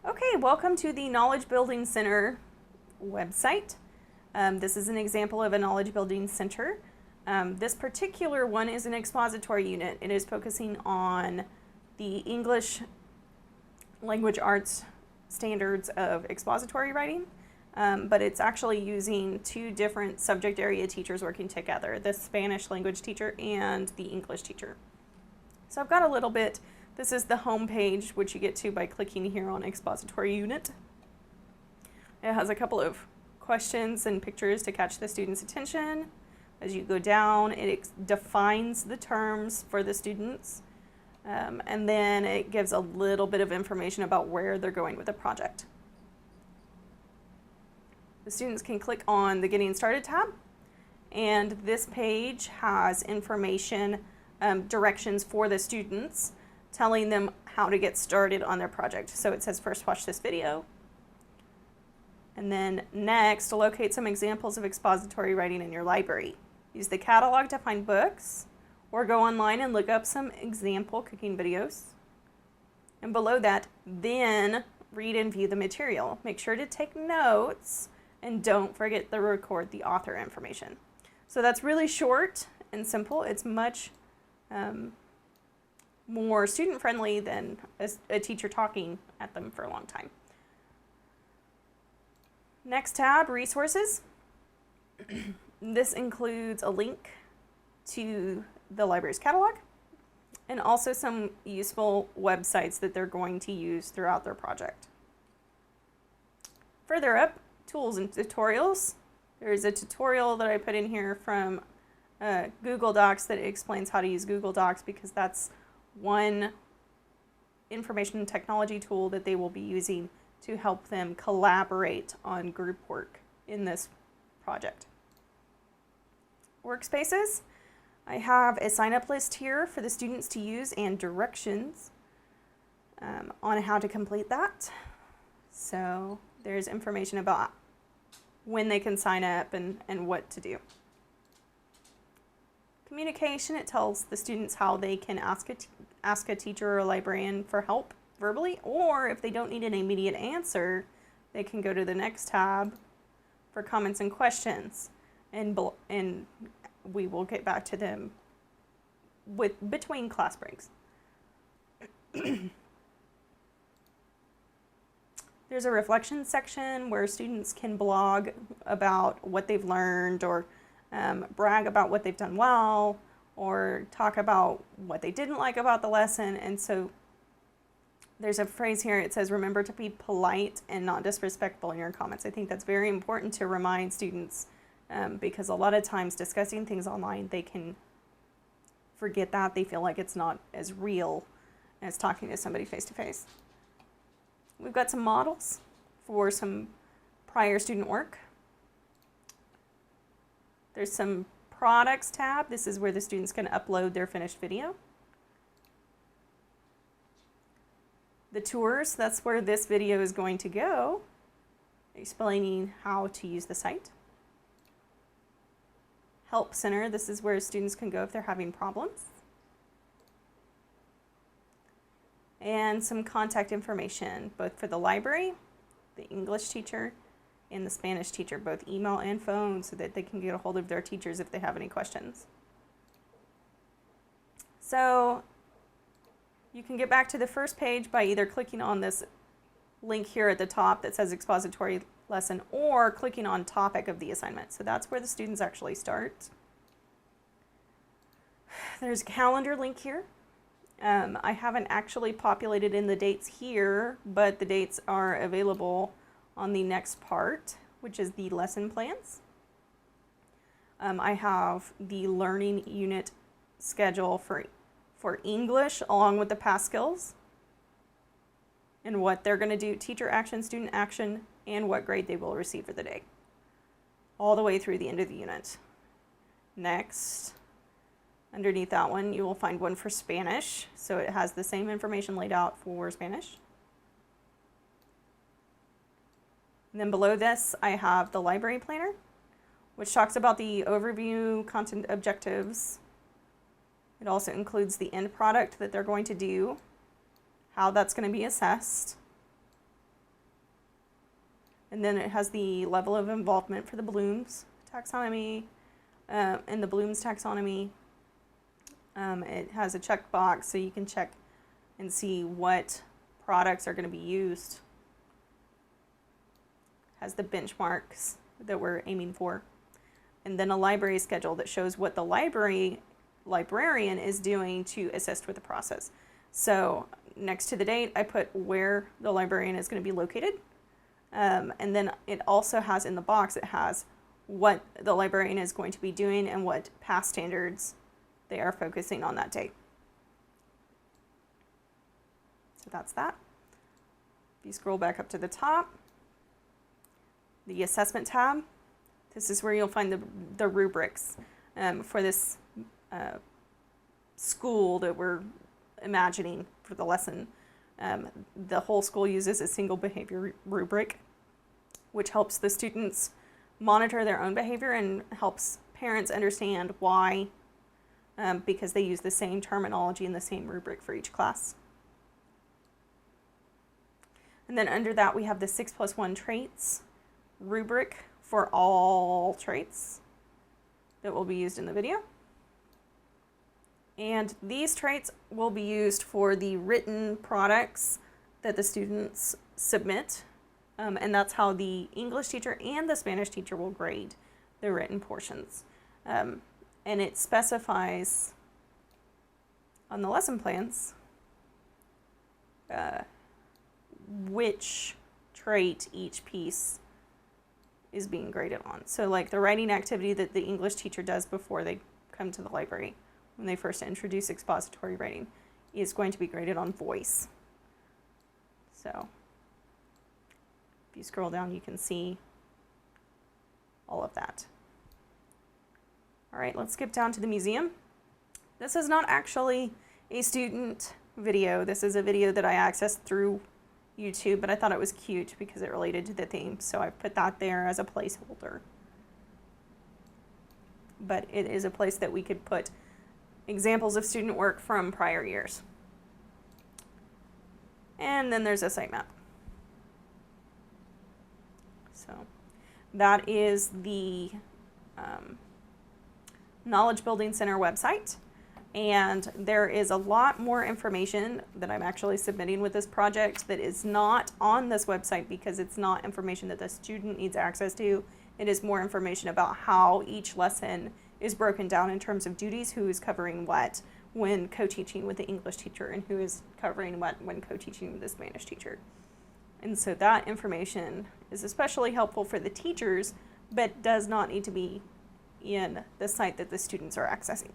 Okay, welcome to the Knowledge Building Center website. This is an example of a Knowledge Building Center. This particular one is an expository unit. It is focusing on the English language arts standards of expository writing, but it's actually using two different subject area teachers working together, the Spanish language teacher and the English teacher. So I've got a little bit. This is the home page, which you get to by clicking here on expository unit. It has a couple of questions and pictures to catch the student's attention. As you go down, it defines the terms for the students, and then it gives a little bit of information about where they're going with the project. The students can click on the Getting Started tab, and this page has information, directions for the students, telling them how to get started on their project. So it says first watch this video, and then next locate some examples of expository writing in your library. Use the catalog to find books, or go online and look up some example cooking videos. And below that, then read and view the material. Make sure to take notes and don't forget to record the author information. So that's really short and simple. It's much more student-friendly than a teacher talking at them for a long time. Next tab, resources. This includes a link to the library's catalog and also some useful websites that they're going to use throughout their project. Further up, tools and tutorials. There's a tutorial that I put in here from Google Docs that explains how to use Google Docs, because that's one information technology tool that they will be using to help them collaborate on group work in this project. Workspaces. I have a sign-up list here for the students to use and directions on how to complete that. So there's information about when they can sign up and what to do. Communication, it tells the students how they can ask a teacher or a librarian for help verbally, or if they don't need an immediate answer, they can go to the next tab for comments and questions, and we will get back to them between class breaks. There's a reflection section where students can blog about what they've learned, or brag about what they've done well, or talk about what they didn't like about the lesson. And so there's a phrase here, it says, remember to be polite and not disrespectful in your comments. I think that's very important to remind students, because a lot of times discussing things online, they can forget that. They feel like it's not as real as talking to somebody face to face. We've got some models for some prior student work. There's some products tab. This is where the students can upload their finished video. The tours, that's where this video is going to go, explaining how to use the site. Help Center, this is where students can go if they're having problems. And some contact information, both for the library, the English teacher, and the Spanish teacher, both email and phone, so that they can get a hold of their teachers if they have any questions. So you can get back to the first page by either clicking on this link here at the top that says expository lesson, or clicking on topic of the assignment. So that's where the students actually start. There's a calendar link here. I haven't actually populated in the dates here, but the dates are available on the next part, which is the lesson plans. I have the learning unit schedule for English, along with the past skills and what they're going to do, teacher action, student action, and what grade they will receive for the day, all the way through the end of the unit. Next, underneath that one, you will find one for Spanish. So it has the same information laid out for Spanish. And then below this, I have the library planner, which talks about the overview, content objectives. It also includes the end product that they're going to do, how that's going to be assessed, And then it has the level of involvement for the Bloom's taxonomy and the Bloom's taxonomy. It has a checkbox so you can check and see what products are going to be used. Has the benchmarks that we're aiming for. And then a library schedule that shows what the librarian is doing to assist with the process. So next to the date, I put where the librarian is going to be located. And then it also has in the box, it has what the librarian is going to be doing and what past standards they are focusing on that day. So that's that. If you scroll back up to the top, the assessment tab, this is where you'll find the rubrics for this school that we're imagining for the lesson. The whole school uses a single behavior rubric, which helps the students monitor their own behavior and helps parents understand why, because they use the same terminology and the same rubric for each class. And then under that, we have the 6+1 traits rubric for all traits that will be used in the video. And these traits will be used for the written products that the students submit. And that's how the English teacher and the Spanish teacher will grade the written portions. And it specifies on the lesson plans which trait each piece is being graded on. So like the writing activity that the English teacher does before they come to the library, when they first introduce expository writing, is going to be graded on voice. So if you scroll down, you can see all of that. All right, let's skip down to the museum. This is not actually a student video. This is a video that I accessed through YouTube, but I thought it was cute because it related to the theme, so I put that there as a placeholder. But it is a place that we could put examples of student work from prior years. And then there's a sitemap. So that is the Knowledge Building Center website. And there is a lot more information that I'm actually submitting with this project that is not on this website because it's not information that the student needs access to. It is more information about how each lesson is broken down in terms of duties, who is covering what when co-teaching with the English teacher and who is covering what when co-teaching with the Spanish teacher. And so that information is especially helpful for the teachers, but does not need to be in the site that the students are accessing.